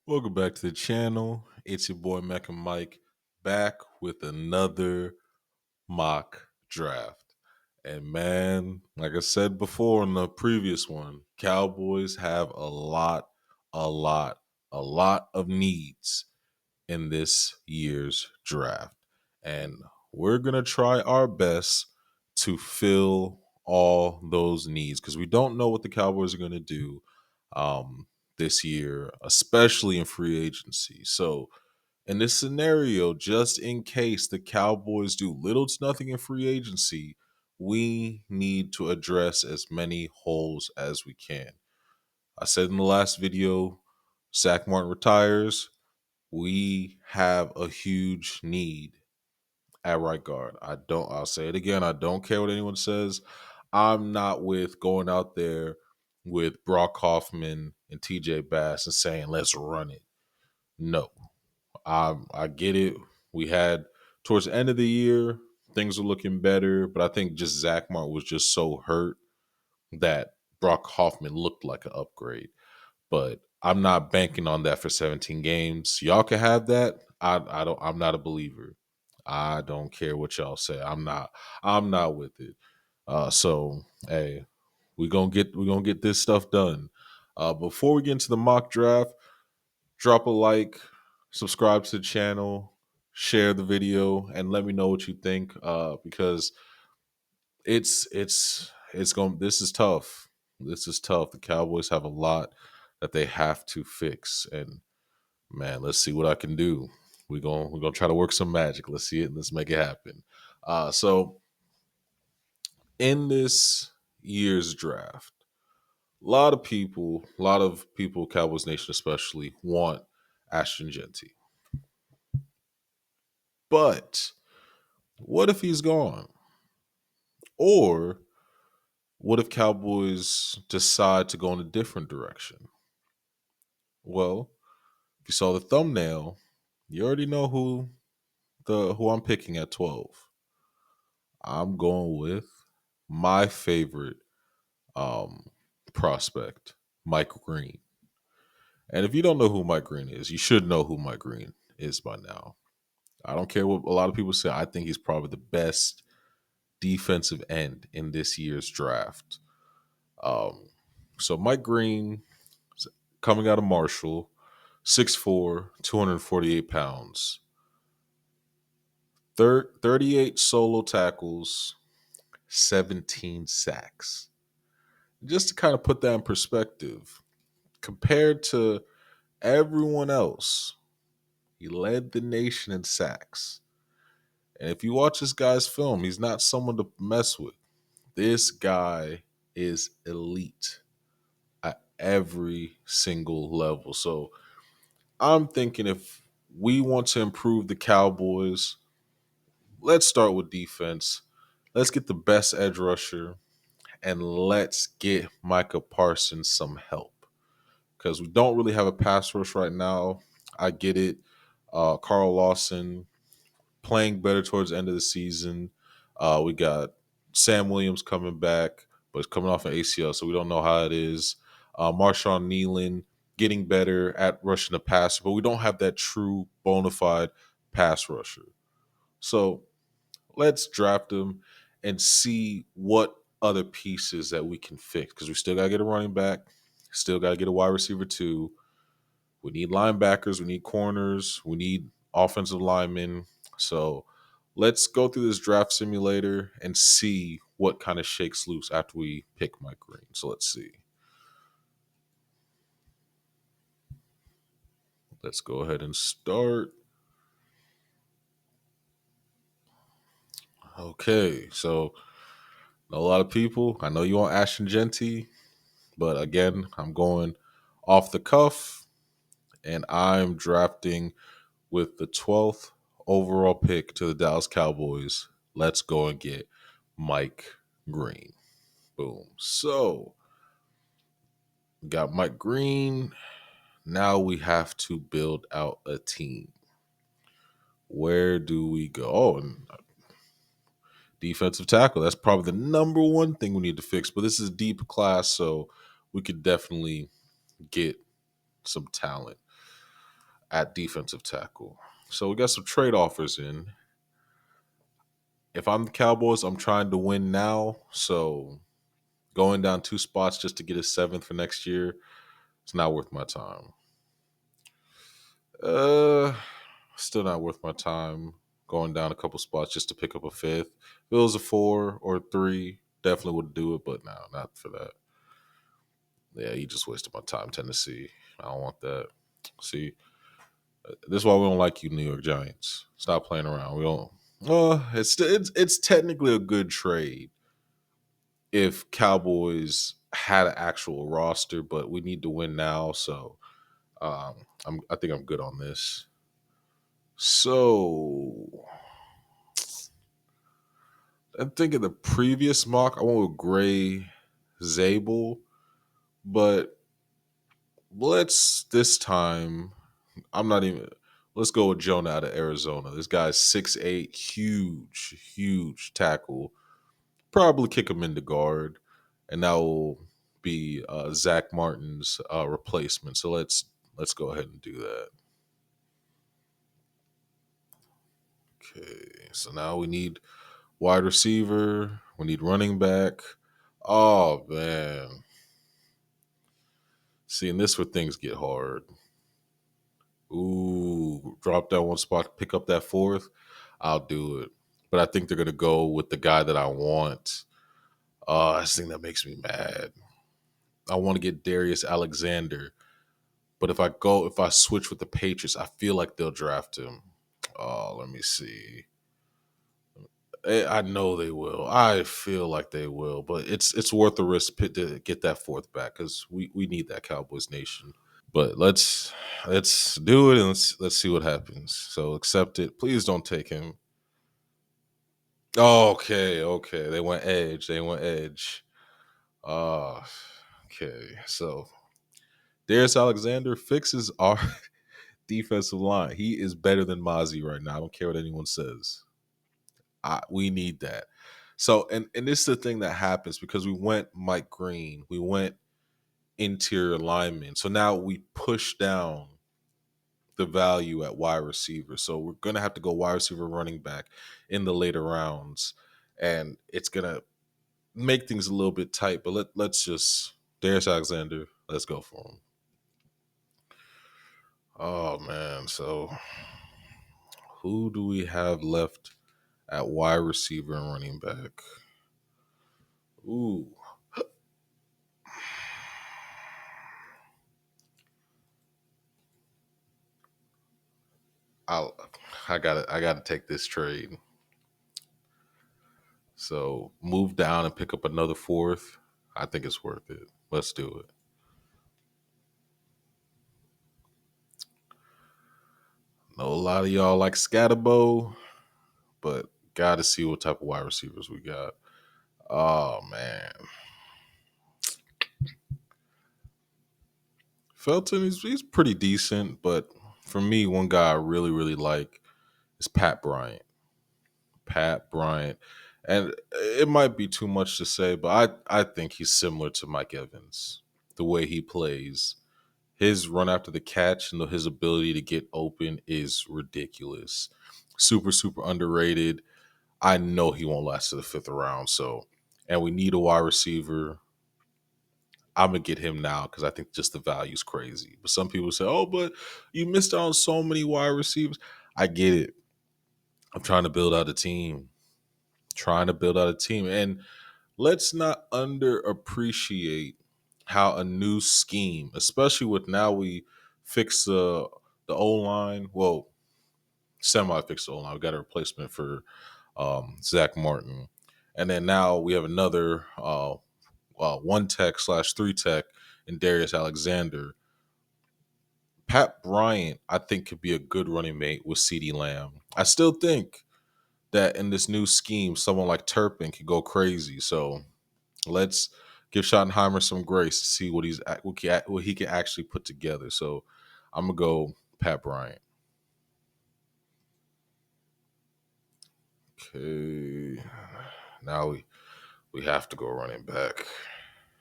Welcome back to the channel. It's your boy Mac and Mike back with another mock draft. And man, like I said before in the previous one, Cowboys have a lot, a lot of needs in this year's draft. And we're going to try our best to fill all those needs because we don't know what the Cowboys are going to do um, this year, especially in free agency. So, in this scenario, just in case the Cowboys do little to nothing in free agency, we need to address as many holes as we can. I said in the last video, Zach Martin retires. We have a huge need at right guard. I'll say it again. I don't care what anyone says. I'm not with going out there with Brock Hoffman and TJ Bass and saying, let's run it. No, I get it. We had towards the end of the year, things were looking better, but I think just Zach Martin was just so hurt that Brock Hoffman looked like an upgrade. But I'm not banking on that for 17 games. Y'all can have that. I don't. I'm not a believer. I don't care what y'all say. I'm not. I'm not with it. So hey, we gonna get this stuff done. Before we get into the mock draft, drop a like, subscribe to the channel, share the video, and let me know what you think. Because it's going. This is tough. This is tough. The Cowboys have a lot that they have to fix, and man, let's see what I can do. We're gonna try to work some magic. Let's see it. Let's make it happen. So in this year's draft, a lot of people, Cowboys Nation especially, want Ashton Genty. But what if he's gone? Or what if Cowboys decide to go in a different direction? Well, if you saw the thumbnail, you already know who I'm picking at 12. I'm going with my favorite um, prospect, Mike Green. And if you don't know who Mike Green is, you should know who Mike Green is by now. I don't care what a lot of people say. I think he's probably the best defensive end in this year's draft. Um, so Mike Green, coming out of Marshall, 6'4", 248 pounds, 38 solo tackles, 17 sacks. Just to kind of put that in perspective, compared to everyone else, he led the nation in sacks. And if you watch this guy's film, he's not someone to mess with. This guy is elite at every single level. So I'm thinking if we want to improve the Cowboys, let's start with defense. Let's get the best edge rusher and let's get Micah Parsons some help because we don't really have a pass rush right now. I get it. Carl Lawson playing better towards the end of the season. We got Sam Williams coming back, but he's coming off an ACL, so we don't know how it is. Marshawn Nealon getting better at rushing the passer, but we don't have that true bona fide pass rusher. So let's draft him and see what other pieces that we can fix because we still got to get a running back, still got to get a wide receiver too. We need linebackers, we need corners, we need offensive linemen. So let's go through this draft simulator and see what kind of shakes loose after we pick Mike Green. So let's see. Let's go ahead and start. Okay, so a lot of people, I know you want Ashton Genty, but again, I'm going off the cuff and I'm drafting with the 12th overall pick to the Dallas Cowboys. Let's go and get Mike Green. Boom. So, got Mike Green. Now we have to build out a team. Where do we go? Oh, and defensive tackle. That's probably the number one thing we need to fix. But this is a deep class, so we could definitely get some talent. at defensive tackle. So we got some trade offers in. If I'm the Cowboys, I'm trying to win now. So going down two spots just to get a seventh for next year, it's not worth my time. Uh, Still not worth my time going down a couple spots just to pick up a fifth. If it was a four or three, definitely would do it, but no, not for that. Yeah, you just wasted my time, Tennessee. I don't want that. See, this is why we don't like you, New York Giants. Stop playing around. We don't. It's technically a good trade if Cowboys had an actual roster, but we need to win now. So I think I'm good on this. So I'm thinking the previous mock, I went with Gray Zabel, but let's this time, I'm not even, let's go with Jonah out of Arizona. This guy's 6'8, huge, huge tackle. Probably kick him into guard, and that will be Zach Martin's replacement. So let's go ahead and do that. Okay, so now we need wide receiver. We need running back. Oh man, seeing this where things get hard. Ooh, drop that one spot, pick up that fourth. I'll do it. But I think they're gonna go with the guy that I want. This thing that makes me mad. I want to get Darius Alexander, but if I switch with the Patriots, I feel like they'll draft him. Oh, let me see. I know they will. I feel like they will, but it's worth the risk to get that fourth back because we need that Cowboys nation. But let's do it and let's see what happens. So accept it. Please don't take him. Oh, okay. They went edge. They went edge. Uh okay. So Darius Alexander fixes our defensive line. He is better than Mozzie right now. I don't care what anyone says. We need that. So and this is the thing that happens because we went Mike Green, we went interior lineman. So now we push down the value at wide receiver. So we're gonna have to go wide receiver, running back in the later rounds, and it's gonna make things a little bit tight. But let's just Darius Alexander. Let's go for him. Oh man, so who do we have left at wide receiver and running back? Ooh, I I gotta take this trade. So move down and pick up another fourth. I think it's worth it. Let's do it. Know a lot of y'all like Scatterbo, but gotta see what type of wide receivers we got. Oh man, Felton he's pretty decent, but for me, one guy I really like is Pat Bryant. Pat Bryant, and it might be too much to say, but I think he's similar to Mike Evans. The way he plays, his run after the catch and his ability to get open is ridiculous. Super underrated. I know he won't last to the fifth round. So, and we need a wide receiver. I'm gonna get him now because I think just the value is crazy. But some people say, "Oh, but you missed out on so many wide receivers." I get it. I'm trying to build out a team. Trying to build out a team, and let's not underappreciate how a new scheme, especially with now we fix the O line. Well, semi fixed the O line. We got a replacement for Zach Martin, and then now we have another one tech slash three tech in Darius Alexander. Pat Bryant, I think, could be a good running mate with CeeDee Lamb. I still think that in this new scheme, someone like Turpin could go crazy. So let's give Schottenheimer some grace to see what he can actually put together. So I'm gonna go Pat Bryant. Okay, now we have to go running back,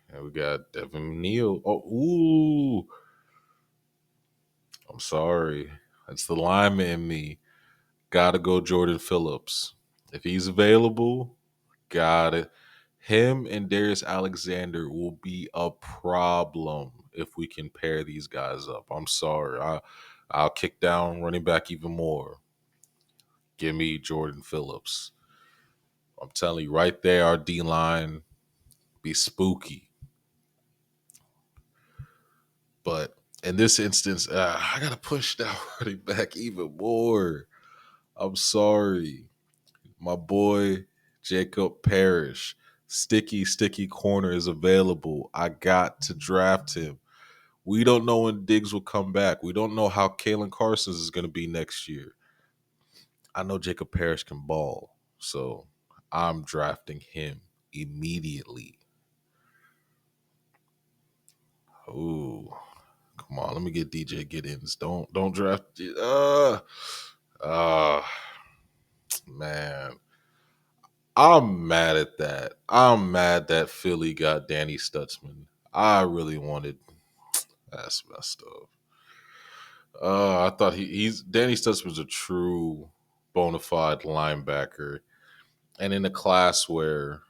and we got Devin Neal. Oh, ooh, I'm sorry. It's the lineman in me. Gotta go Jordan Phillips. If he's available, got it. Him and Darius Alexander will be a problem if we can pair these guys up. I'm sorry. I'll kick down running back even more. Give me Jordan Phillips. I'm telling you, right there, our D line be spooky. But in this instance, I gotta push that running back even more. I'm sorry. My boy Jacob Parrish, sticky corner is available. I got to draft him. We don't know when Diggs will come back. We don't know how Kalen Carson's is going to be next year. I know Jacob Parrish can ball, so I'm drafting him immediately. Ooh, come on, let me get DJ Giddens. Don't draft. Uh, man. I'm mad at that. I'm mad that Philly got Danny Stutzman. I really wanted. That's messed up. I thought he's Danny Stutzman's a true bona fide linebacker, and in a class where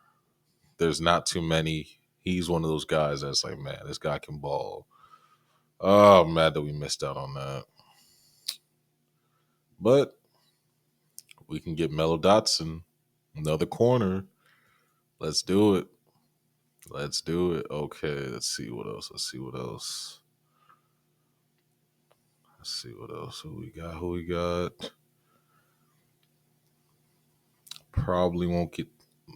there's not too many, he's one of those guys that's like, man, this guy can ball. Oh, I'm mad that we missed out on that. But we can get Mello Dotson, another corner. Let's do it. Let's do it. Okay, let's see what else. Let's see what else. Let's see what else. Who we got? Who we got? Probably won't get.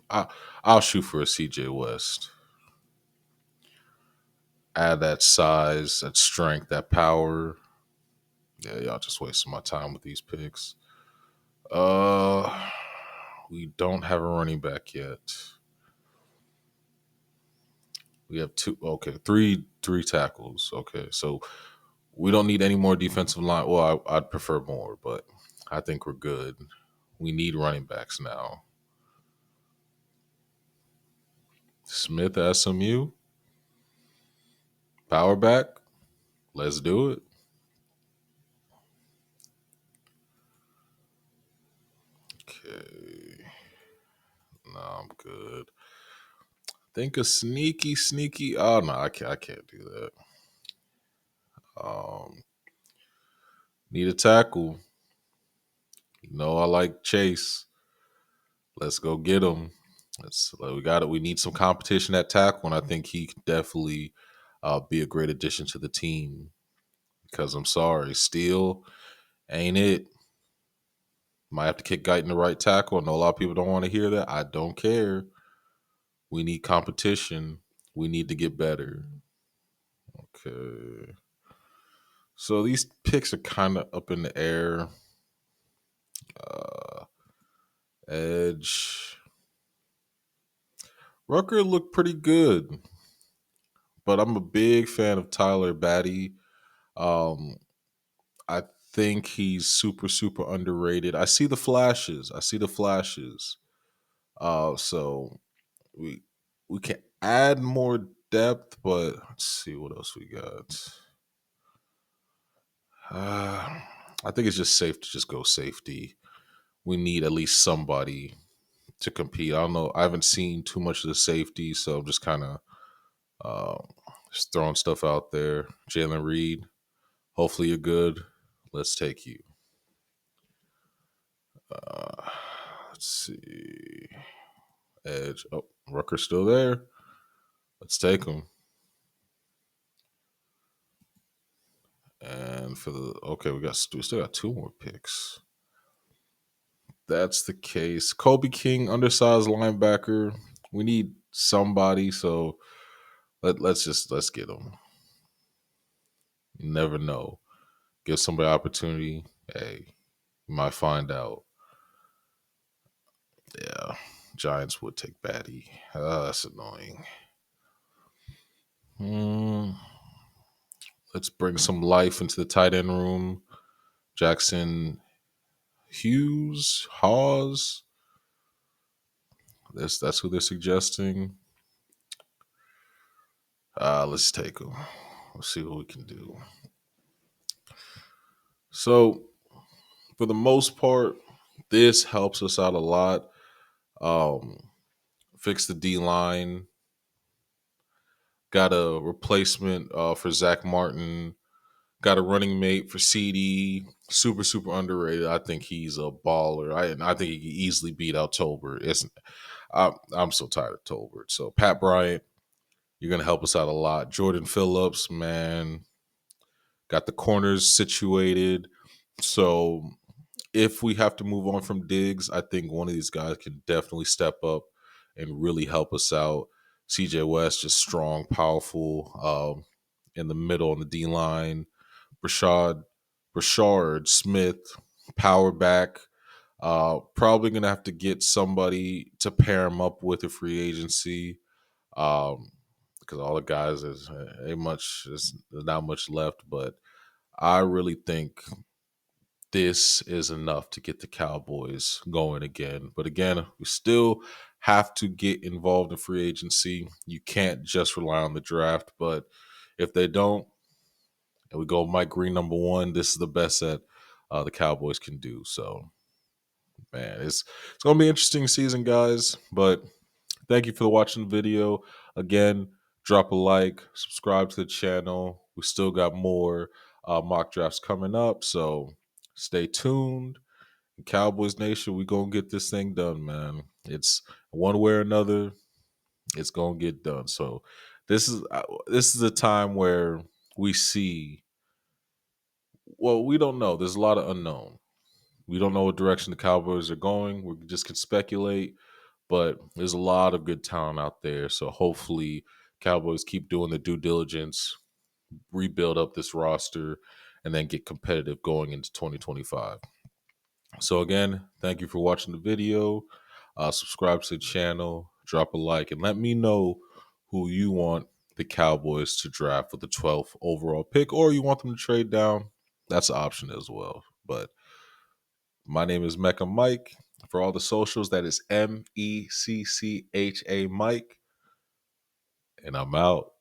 I, I'll shoot for a CJ West. Add that size, that strength, that power. Yeah, y'all just wasting my time with these picks. Uh, we don't have a running back yet. We have two. Okay, three tackles. Okay, so we don't need any more defensive line. Well, I'd prefer more, but I think we're good. We need running backs now. Smith SMU, power back. Let's do it. Okay. No, I'm good. Think a sneaky. Oh no, I can't do that. Um, need a tackle. You know I like Chase. Let's go get him. We got it. We need some competition at tackle, and I think he could definitely be a great addition to the team. Because I'm sorry, Steele ain't it. Might have to kick Guyton the right tackle. I know a lot of people don't want to hear that. I don't care. We need competition. We need to get better. Okay. So these picks are kind of up in the air. Uh, Edge. Rucker looked pretty good, but I'm a big fan of Tyler Batty. Um, I think he's super underrated. I see the flashes. So we we can add more depth, but let's see what else we got. Uh, I think it's just safe to just go safety. We need at least somebody to compete. I don't know. I haven't seen too much of the safety, so I'm just kind of uh, just throwing stuff out there. Jalen Reed, hopefully you're good. Let's take you. Uh, let's see. Edge. Oh, Rucker's still there. Let's take him. And for the we still got two more picks. That's the case. Kobe King, undersized linebacker. We need somebody, so let's get him. You never know. Give somebody opportunity. Hey, you might find out. Yeah, Giants would take Batty. That's annoying. Hmm. Let's bring some life into the tight end room. Jackson Hawes. That's who they're suggesting. Let's take him. Let's see what we can do. So for the most part, this helps us out a lot. Um, fix the D line. Got a replacement for Zach Martin. Got a running mate for CD. Super, super underrated. I think he's a baller. I think he can easily beat out Tolbert. I'm so tired of Tolbert. So Pat Bryant, you're gonna help us out a lot. Jordan Phillips, man, got the corners situated. So if we have to move on from Diggs, I think one of these guys can definitely step up and really help us out. CJ West, just strong, powerful, in the middle on the D line. Brashard Smith, power back. Probably gonna have to get somebody to pair him up with a free agency. Because all the guys there's not much left, but I really think this is enough to get the Cowboys going again. But again, we still have to get involved in free agency. You can't just rely on the draft. But if they don't, and we go Mike Green number 1, this is the best that the Cowboys can do. So, man, it's gonna be an interesting season, guys. But thank you for watching the video. Again, drop a like, subscribe to the channel. We still got more mock drafts coming up, so stay tuned. Cowboys Nation, we gonna get this thing done, man. It's one way or another, it's gonna get done. So this is a time where we see. Well, we don't know. There's a lot of unknown. We don't know what direction the Cowboys are going. We just can speculate, but there's a lot of good talent out there. So hopefully, Cowboys keep doing the due diligence, rebuild up this roster, and then get competitive going into 2025. So again, thank you for watching the video. Subscribe to the channel, drop a like, and let me know who you want the Cowboys to draft with the 12th overall pick, or you want them to trade down. That's an option as well. But my name is Mecca Mike. For all the socials, that is MECCHA Mike, and I'm out.